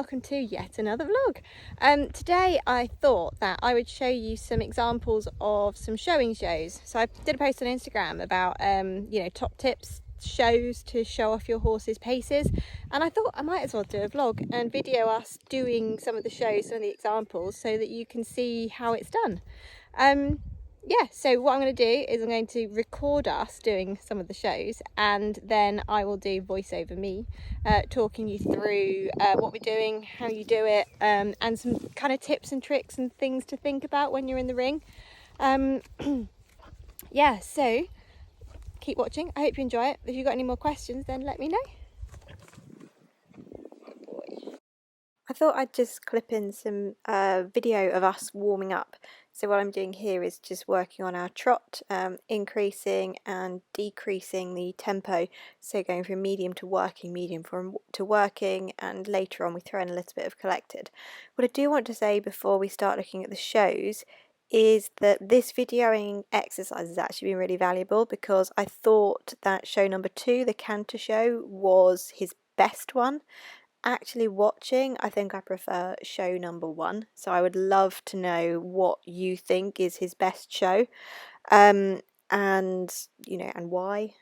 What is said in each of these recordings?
welcome to yet another vlog. Today I thought that I would show you some examples of some showing shows. So I did a post on Instagram about you know, top tips shows to show off your horse's paces, and I thought I might as well do a vlog and video us doing some of the shows, some of the examples, so that you can see how it's done. Yeah, so what I'm going to do is I'm going to record us doing some of the shows, and then I will do voiceover me talking you through what we're doing, how you do it, and some kind of tips and tricks and things to think about when you're in the ring. Yeah, so keep watching. I hope you enjoy it. If you've got any more questions, then let me know. I thought I'd just clip in some video of us warming up. So what I'm doing here is just working on our trot, increasing and decreasing the tempo. So going from medium to working, to working, and later on we throw in a little bit of collected. What I do want to say before we start looking at the shows is that this videoing exercise has actually been really valuable, because I thought that show number 2, the canter show, was his best one. Actually watching, I think I prefer show number 1, so I would love to know what you think is his best show, and you know, and why.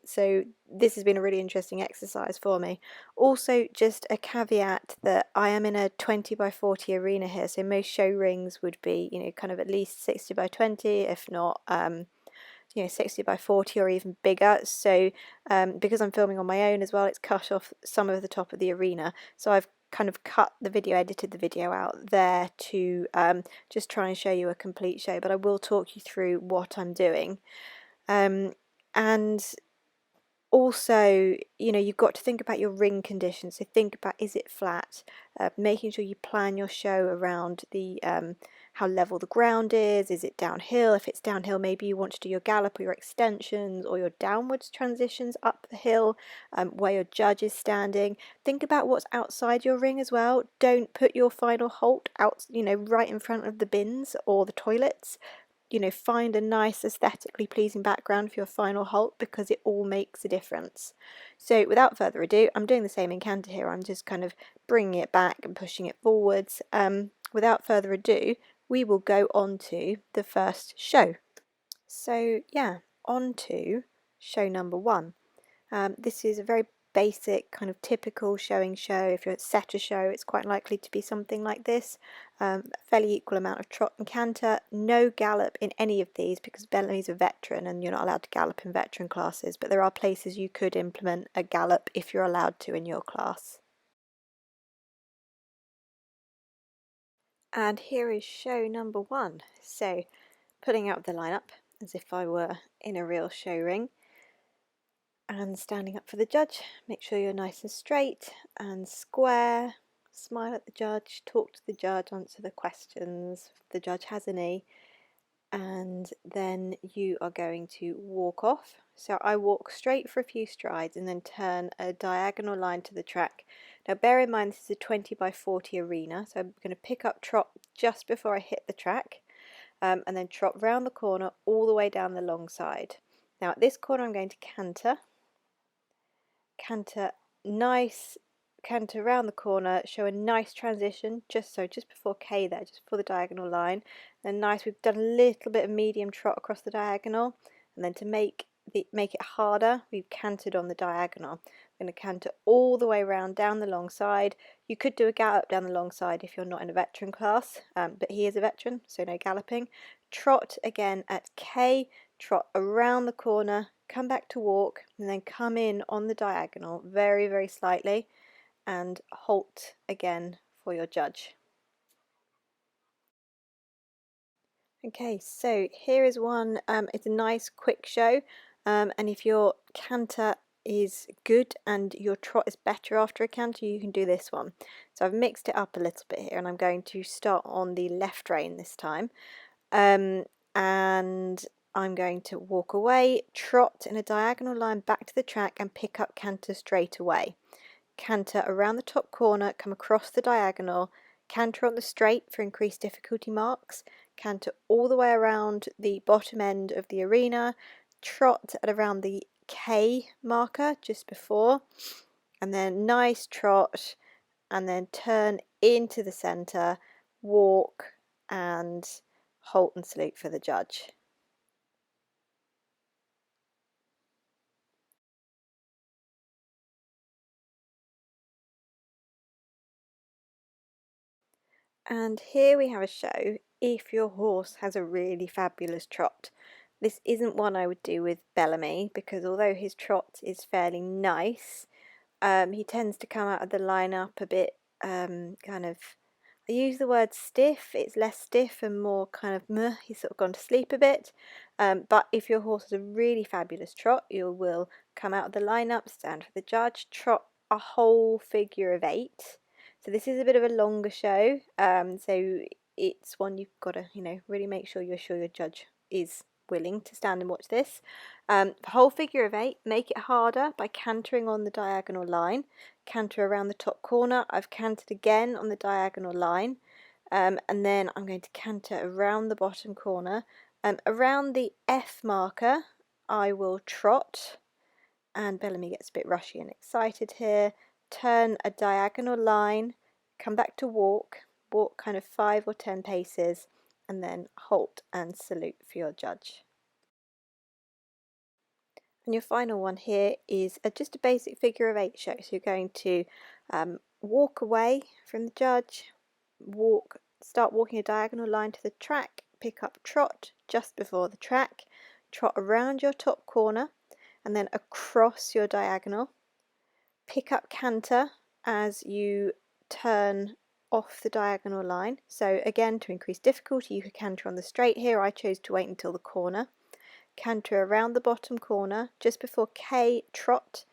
So this has been a really interesting exercise for me. Also, just a caveat that I am in a 20 by 40 arena here, so most show rings would be, you know, kind of at least 60 by 20, if not you know, 60 by 40 or even bigger. So because I'm filming on my own as well, it's cut off some of the top of the arena, so I've kind of edited the video out there to just try and show you a complete show, but I will talk you through what I'm doing. And also, you know, you've got to think about your ring conditions. So think about, is it flat? Making sure you plan your show around the how level the ground is it downhill? If it's downhill, maybe you want to do your gallop or your extensions or your downwards transitions up the hill, where your judge is standing. Think about what's outside your ring as well. Don't put your final halt out, you know, right in front of the bins or the toilets. You know, find a nice aesthetically pleasing background for your final halt, because it all makes a difference. So without further ado, I'm doing the same in canter here. I'm just kind of bringing it back and pushing it forwards. Without further ado, we will go on to the first show. So yeah, on to show number 1. This is a very basic kind of typical showing show. If you're at setter show, it's quite likely to be something like this. Fairly equal amount of trot and canter. No gallop in any of these, because Bellamy's a veteran and you're not allowed to gallop in veteran classes, but there are places you could implement a gallop if you're allowed to in your class. And here is show number 1. So putting out the lineup as if I were in a real show ring, and standing up for the judge. Make sure you're nice and straight and square. Smile at the judge, talk to the judge, answer the questions if the judge has any, and then you are going to walk off. So I walk straight for a few strides and then turn a diagonal line to the track. Now bear in mind this is a 20 by 40 arena, so I'm going to pick up trot just before I hit the track, and then trot round the corner all the way down the long side. Now at this corner I'm going to canter around the corner, show a nice transition, just before K there, just before the diagonal line. Then nice, we've done a little bit of medium trot across the diagonal, and then to make it harder, we've cantered on the diagonal. I'm going to canter all the way around down the long side. You could do a gallop down the long side if you're not in a veteran class, but he is a veteran, so no galloping. Trot again at K, trot around the corner, come back to walk, and then come in on the diagonal very, very slightly, and halt again for your judge. Okay, so here is one. It's a nice quick show, and if your canter is good and your trot is better after a canter, you can do this one. So I've mixed it up a little bit here, and I'm going to start on the left rein this time, and I'm going to walk away, trot in a diagonal line back to the track, and pick up canter straight away. Canter around the top corner, come across the diagonal, canter on the straight for increased difficulty marks, canter all the way around the bottom end of the arena, trot at around the K marker just before, and then nice trot and then turn into the centre, walk and halt and salute for the judge. And here we have a show if your horse has a really fabulous trot. This isn't one I would do with Bellamy because although his trot is fairly nice, he tends to come out of the lineup a bit kind of, I use the word stiff, it's less stiff and more kind of meh, he's sort of gone to sleep a bit. But if your horse has a really fabulous trot, you will come out of the lineup, stand for the judge, trot a whole figure of 8. So this is a bit of a longer show, so it's one you've got to, really make sure you're sure your judge is willing to stand and watch this. The whole figure of 8, make it harder by cantering on the diagonal line. Canter around the top corner. I've cantered again on the diagonal line, and then I'm going to canter around the bottom corner. Around the F marker I will trot, and Bellamy gets a bit rushy and excited here. Turn a diagonal line, come back to walk kind of 5 or 10 paces, and then halt and salute for your judge. And your final one here is just a basic figure of 8 show. So you're going to walk away from the judge, start walking a diagonal line to the track, pick up trot just before the track, trot around your top corner and then across your diagonal, pick up canter as you turn off the diagonal line. So again, to increase difficulty, you could canter on the straight here. I chose to wait until the corner. Canter around the bottom corner just before K, trot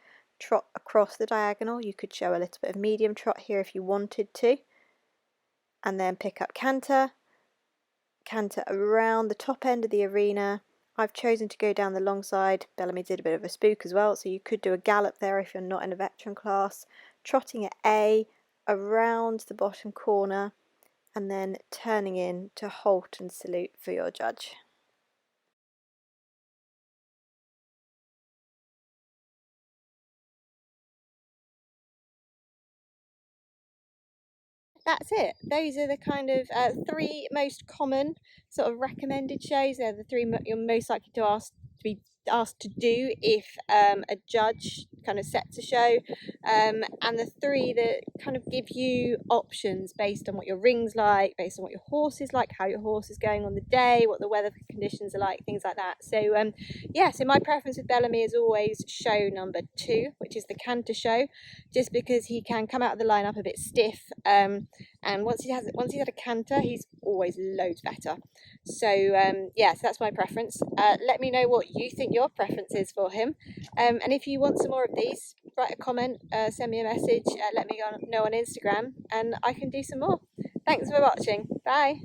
across the diagonal. You could show a little bit of medium trot here if you wanted to, and then pick up canter around the top end of the arena. I've chosen to go down the long side. Bellamy did a bit of a spook as well, so you could do a gallop there if you're not in a veteran class. Trotting at A around the bottom corner and then turning in to halt and salute for your judge. That's it. Those are the kind of 3 most common sort of recommended shows. They're the 3 you're most likely to be asked to do if a judge kind of sets a show, and the 3 that kind of give you options based on what your ring's like, based on what your horse is like, how your horse is going on the day, what the weather conditions are like, things like that. So yeah, so my preference with Bellamy is always show number 2, which is the canter show, just because he can come out of the lineup a bit stiff, and once he's had a canter, he's always loads better. So yeah, so that's my preference. Let me know what you think your preference is for him, and if you want some more of these, write a comment, send me a message, let me know on Instagram, and I can do some more. Thanks for watching. Bye.